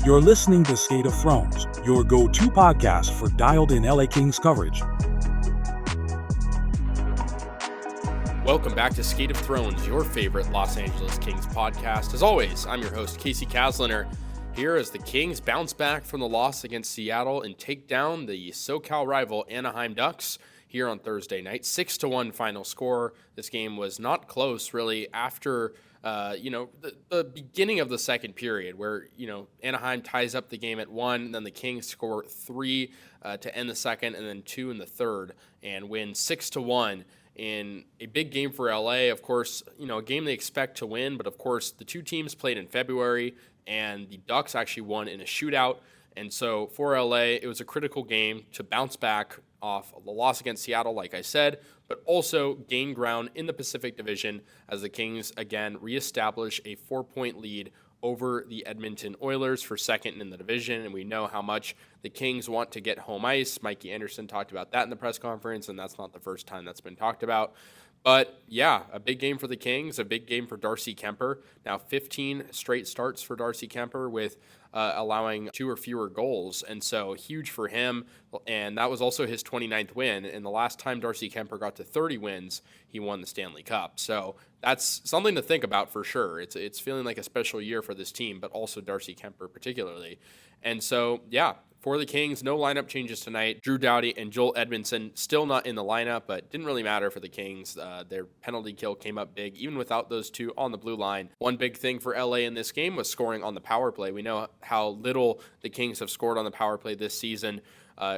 You're listening to Skate of Thrones, your go-to podcast for dialed-in LA Kings coverage. Welcome back to Skate of Thrones, your favorite Los Angeles Kings podcast. As always, I'm your host, Casey Kasliner, here as the Kings bounce back from the loss against Seattle and take down the SoCal rival Anaheim Ducks here on Thursday night. 6-1 final score. This game was not close, really, after the beginning of the second period where, Anaheim ties up the game at 1, then the Kings score 3 to end the second and then 2 in the third and win 6-1 in a big game for LA. Of course, a game they expect to win, but of course the two teams played in February and the Ducks actually won in a shootout. And so for LA, it was a critical game to bounce back off the loss against Seattle, like I said, but also gain ground in the Pacific Division as the Kings again reestablish a 4-point lead over the Edmonton Oilers for second in the division. And we know how much the Kings want to get home ice. Mikey Anderson talked about that in the press conference, and that's not the first time that's been talked about. But yeah, a big game for the Kings, a big game for Darcy Kuemper. Now 15 straight starts for Darcy Kuemper with allowing 2 or fewer goals. And so huge for him. And that was also his 29th win. And the last time Darcy Kuemper got to 30 wins, he won the Stanley Cup. So that's something to think about for sure. It's feeling like a special year for this team, but also Darcy Kuemper particularly. And so, yeah, for the Kings, no lineup changes tonight. Drew Doughty and Joel Edmondson still not in the lineup, but didn't really matter for the Kings. Their penalty kill came up big, even without those two on the blue line. One big thing for LA in this game was scoring on the power play. We know how little the Kings have scored on the power play this season,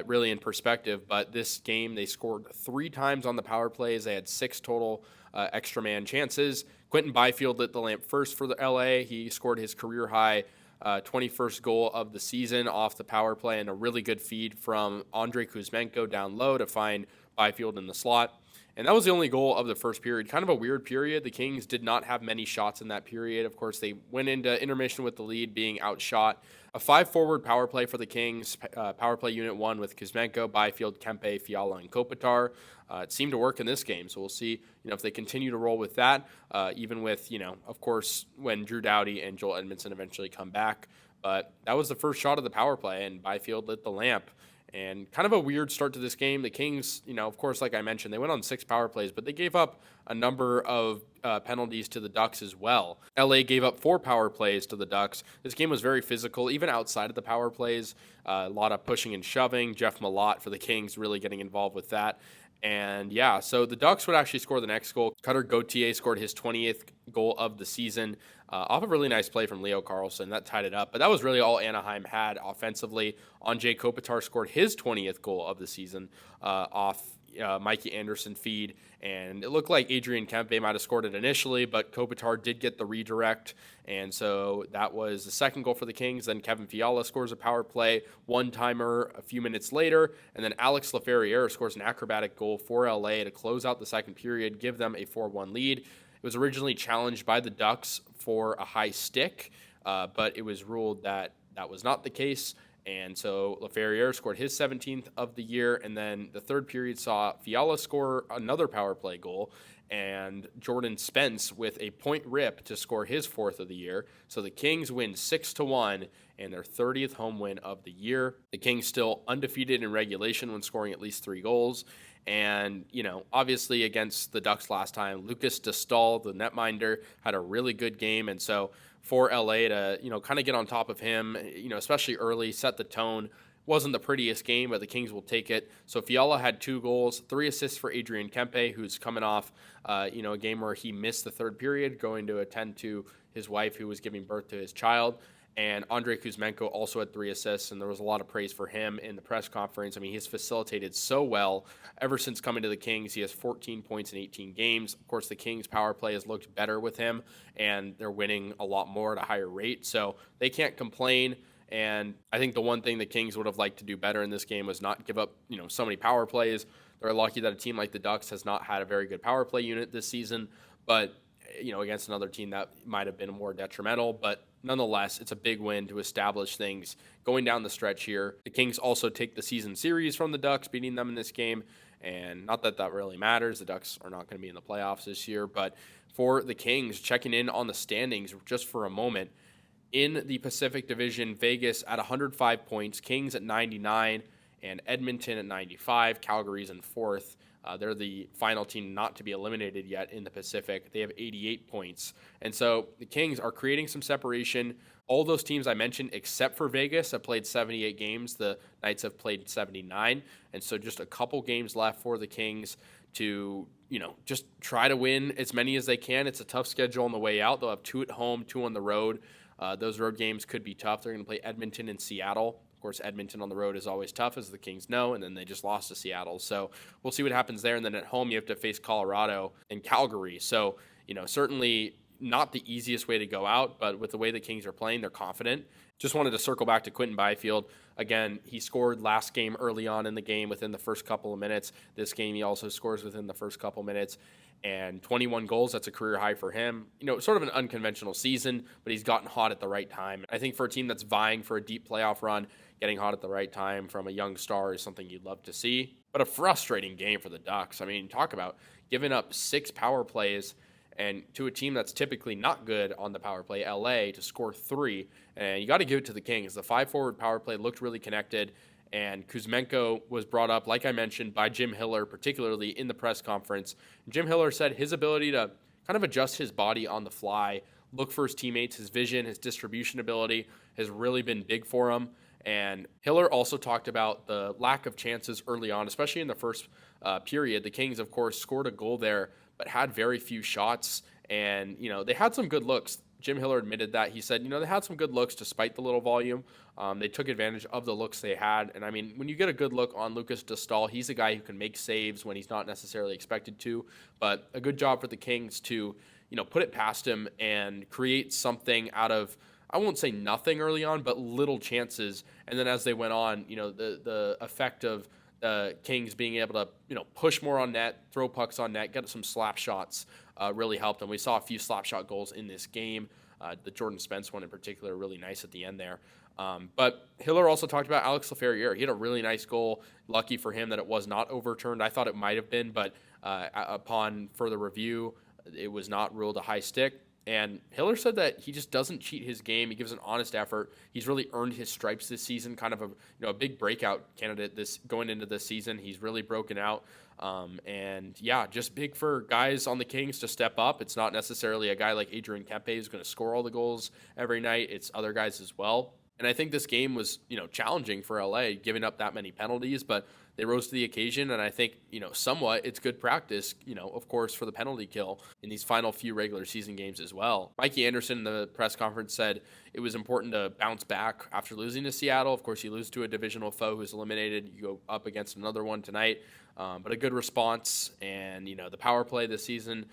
really in perspective, but this game they scored 3 times on the power plays. They had 6 total extra man chances. Quentin Byfield lit the lamp first for the LA. He scored his career high 21st goal of the season off the power play, and a really good feed from Andrei Kuzmenko down low to find Byfield in the slot. And that was the only goal of the first period. Kind of a weird period. The Kings did not have many shots in that period. Of course, they went into intermission with the lead being outshot. A 5-forward power play for the Kings. Power play unit 1 with Kuzmenko, Byfield, Kempe, Fiala, and Kopitar. It seemed to work in this game, so we'll see if they continue to roll with that, even with, of course, when Drew Doughty and Joel Edmondson eventually come back. But that was the first shot of the power play, and Byfield lit the lamp. And kind of a weird start to this game. The Kings, of course, like I mentioned, they went on 6 power plays, but they gave up a number of penalties to the Ducks as well. LA gave up 4 power plays to the Ducks. This game was very physical, even outside of the power plays. A lot of pushing and shoving. Jeff Malott for the Kings really getting involved with that. And yeah, so the Ducks would actually score the next goal. Cutter Gauthier scored his 20th goal of the season off a really nice play from Leo Carlsson. That tied it up. But that was really all Anaheim had offensively. Andrei Kopitar scored his 20th goal of the season off Mikey Anderson feed. And it looked like Adrian Kempe might have scored it initially, but Kopitar did get the redirect. And so that was the second goal for the Kings. Then Kevin Fiala scores a power play, one-timer a few minutes later. And then Alex Laferriere scores an acrobatic goal for LA to close out the second period, give them a 4-1 lead. It was originally challenged by the Ducks for a high stick, but it was ruled that that was not the case. And so Laferriere scored his 17th of the year, and then the third period saw Fiala score another power play goal, and Jordan Spence with a point rip to score his 4th of the year. So the Kings win 6-1 and their 30th home win of the year. The Kings still undefeated in regulation when scoring at least 3 goals. And, obviously against the Ducks last time, Lucas Dostal, the netminder, had a really good game. And so for LA to, kind of get on top of him, especially early, set the tone. Wasn't the prettiest game, but the Kings will take it. So Fiala had 2 goals, 3 assists for Adrian Kempe, who's coming off, a game where he missed the third period, going to attend to his wife who was giving birth to his child. And Andrei Kuzmenko also had 3 assists, and there was a lot of praise for him in the press conference. I mean, he's facilitated so well ever since coming to the Kings. He has 14 points in 18 games. Of course, the Kings' power play has looked better with him, and they're winning a lot more at a higher rate. So they can't complain. And I think the one thing the Kings would have liked to do better in this game was not give up, so many power plays. They're lucky that a team like the Ducks has not had a very good power play unit this season, but against another team that might have been more detrimental. But nonetheless, it's a big win to establish things going down the stretch here. The Kings also take the season series from the Ducks, beating them in this game. And not that that really matters. The Ducks are not going to be in the playoffs this year. But for the Kings, checking in on the standings just for a moment, In the Pacific Division, Vegas at 105 points, Kings at 99, and Edmonton at 95. Calgary's in fourth. They're the final team not to be eliminated yet in the Pacific. They have 88 points. And so the Kings are creating some separation. All those teams I mentioned, except for Vegas, have played 78 games. The Knights have played 79. And so just a couple games left for the Kings to, just try to win as many as they can. It's a tough schedule on the way out. They'll have 2 at home, 2 on the road. Those road games could be tough. They're going to play Edmonton and Seattle. Of course, Edmonton on the road is always tough, as the Kings know, and then they just lost to Seattle. So we'll see what happens there. And then at home, you have to face Colorado and Calgary. So, certainly not the easiest way to go out, but with the way the Kings are playing, they're confident. Just wanted to circle back to Quinton Byfield. Again, he scored last game early on in the game within the first couple of minutes. This game, he also scores within the first couple of minutes. And 21 goals, that's a career high for him. Sort of an unconventional season, but he's gotten hot at the right time. I think for a team that's vying for a deep playoff run, getting hot at the right time from a young star is something you'd love to see. But a frustrating game for the Ducks. I mean, talk about giving up 6 power plays and to a team that's typically not good on the power play, LA, to score 3. And you got to give it to the Kings. The 5-forward power play looked really connected. And Kuzmenko was brought up, like I mentioned, by Jim Hiller, particularly in the press conference. And Jim Hiller said his ability to kind of adjust his body on the fly, look for his teammates, his vision, his distribution ability has really been big for him. And Hiller also talked about the lack of chances early on, especially in the first period. The Kings, of course, scored a goal there, but had very few shots. And, they had some good looks. Jim Hiller admitted that. He said, they had some good looks despite the little volume. They took advantage of the looks they had. And, I mean, when you get a good look on Lucas Dostal, he's a guy who can make saves when he's not necessarily expected to. But a good job for the Kings to, put it past him and create something out of, I won't say nothing early on, but little chances. And then as they went on, the effect of the Kings being able to, push more on net, throw pucks on net, get some slap shots really helped them. We saw a few slap shot goals in this game. The Jordan Spence one in particular, really nice at the end there. But Hiller also talked about Alex Laferriere. He had a really nice goal. Lucky for him that it was not overturned. I thought it might have been, but upon further review, it was not ruled a high stick. And Hiller said that he just doesn't cheat his game. He gives an honest effort. He's really earned his stripes this season, kind of a big breakout candidate going into this season. He's really broken out. And yeah, just big for guys on the Kings to step up. It's not necessarily a guy like Adrian Kempe who's going to score all the goals every night. It's other guys as well. And I think this game was, challenging for LA, giving up that many penalties, but they rose to the occasion. And I think, somewhat it's good practice, of course, for the penalty kill in these final few regular season games as well. Mikey Anderson in the press conference said it was important to bounce back after losing to Seattle. Of course, you lose to a divisional foe who's eliminated. You go up against another one tonight. But a good response. And, the power play this season,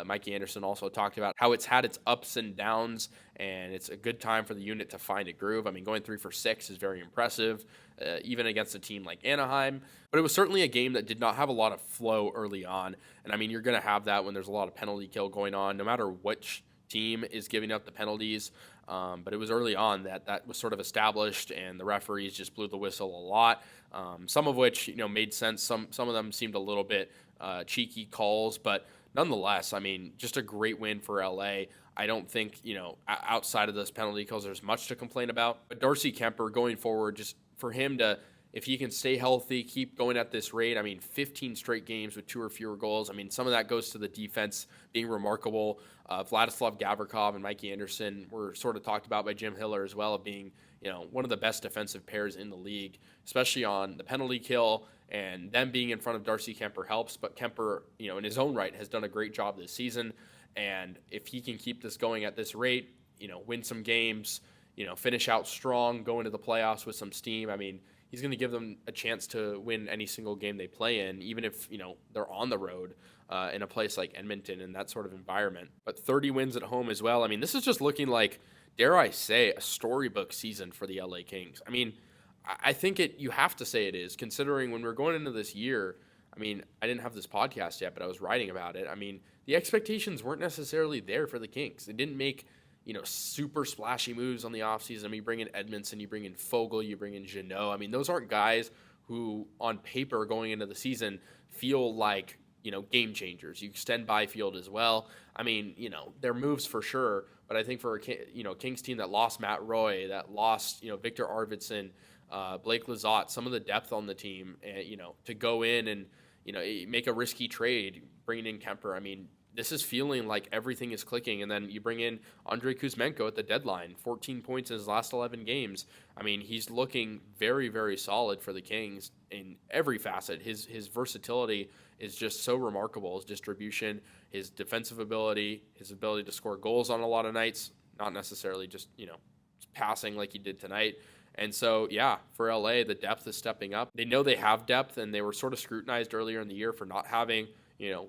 Mikey Anderson also talked about how it's had its ups and downs, and it's a good time for the unit to find a groove. I mean, going 3 for 6 is very impressive, even against a team like Anaheim. But it was certainly a game that did not have a lot of flow early on. And, I mean, you're going to have that when there's a lot of penalty kill going on, no matter which team is giving up the penalties. But it was early on that was sort of established, and the referees just blew the whistle a lot, some of which, made sense. Some of them seemed a little bit cheeky calls, but nonetheless, I mean, just a great win for LA. I don't think, outside of those penalty calls, there's much to complain about. But Darcy Kemper going forward, just for him to, if he can stay healthy, keep going at this rate, I mean, 15 straight games with 2 or fewer goals. I mean, some of that goes to the defense being remarkable. Vladislav Gavrikov and Mikey Anderson were sort of talked about by Jim Hiller as well, of being, one of the best defensive pairs in the league, especially on the penalty kill. And them being in front of Darcy Kemper helps, but Kemper, in his own right, has done a great job this season. And if he can keep this going at this rate, win some games, finish out strong, go into the playoffs with some steam, I mean, he's going to give them a chance to win any single game they play in, even if, they're on the road in a place like Edmonton and that sort of environment. But 30 wins at home as well. I mean, this is just looking like, dare I say, a storybook season for the LA Kings. I mean, I think you have to say it is, considering when we're going into this year. I mean, I didn't have this podcast yet, but I was writing about it. I mean, the expectations weren't necessarily there for the Kings. They didn't make, super splashy moves on the offseason. I mean, you bring in Edmondson, you bring in Fogle, you bring in Jeannot. I mean, those aren't guys who, on paper, going into the season, feel like, game changers. You extend Byfield as well. I mean, they're moves for sure, but I think for a Kings team that lost Matt Roy, that lost, Victor Arvidsson, Blake Lizotte, some of the depth on the team, to go in and, make a risky trade, bringing in Kemper. I mean, this is feeling like everything is clicking, and then you bring in Andrei Kuzmenko at the deadline, 14 points in his last 11 games. I mean, he's looking very, very solid for the Kings in every facet. His versatility is just so remarkable. His distribution, his defensive ability, his ability to score goals on a lot of nights, not necessarily just, passing like he did tonight. And so, yeah, for LA, the depth is stepping up. They know they have depth, and they were sort of scrutinized earlier in the year for not having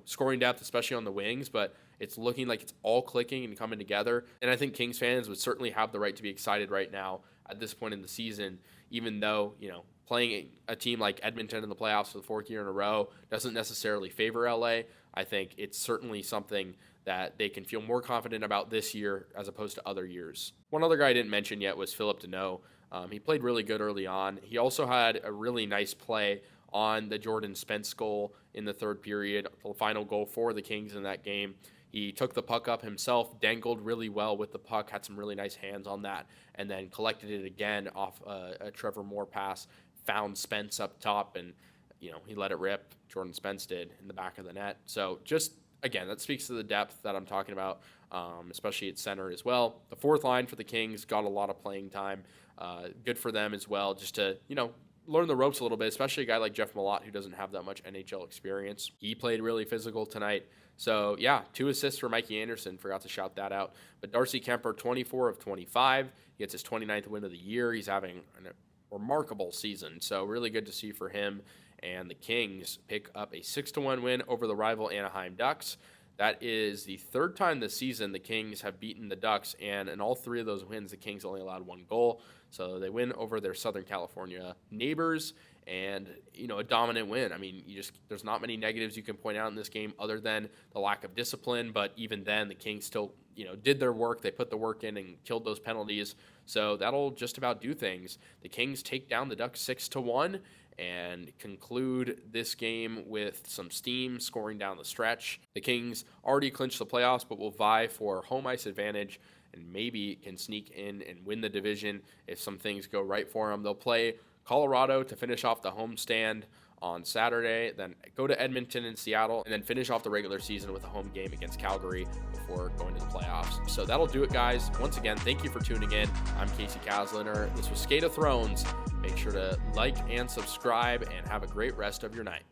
scoring depth, especially on the wings, but it's looking like it's all clicking and coming together. And I think Kings fans would certainly have the right to be excited right now at this point in the season, even though, playing a team like Edmonton in the playoffs for the fourth year in a row doesn't necessarily favor LA. I think it's certainly something that they can feel more confident about this year as opposed to other years. One other guy I didn't mention yet was Philip Deneau. He played really good early on. He also had a really nice play on the Jordan Spence goal in the third period, the final goal for the Kings in that game. He took the puck up himself, dangled really well with the puck, had some really nice hands on that, and then collected it again off a Trevor Moore pass, found Spence up top, and he let it rip. Jordan Spence did in the back of the net. So just, again, that speaks to the depth that I'm talking about, especially at center as well. The fourth line for the Kings got a lot of playing time. Good for them as well, just to, learn the ropes a little bit, especially a guy like Jeff Malott who doesn't have that much NHL experience. He played really physical tonight. So, yeah, 2 assists for Mikey Anderson. Forgot to shout that out. But Darcy Kemper, 24 of 25. He gets his 29th win of the year. He's having a remarkable season. So, really good to see for him. And the Kings pick up a 6-1 win over the rival Anaheim Ducks. That is the third time this season the Kings have beaten the Ducks, and in all 3 of those wins, the Kings only allowed 1 goal. So they win over their Southern California neighbors, and, a dominant win. I mean, there's not many negatives you can point out in this game other than the lack of discipline, but even then, the Kings still, did their work. They put the work in and killed those penalties. So that'll just about do things. The Kings take down the Ducks 6-1. And conclude this game with some steam, scoring down the stretch. The Kings already clinched the playoffs, but will vie for home ice advantage and maybe can sneak in and win the division if some things go right for them. They'll play Colorado to finish off the homestand on Saturday, then go to Edmonton and Seattle, and then finish off the regular season with a home game against Calgary before going to the playoffs. So that'll do it, guys. Once again, thank you for tuning in. I'm Casey Kasliner. This was Skate of Thrones. Make sure to like and subscribe, and have a great rest of your night.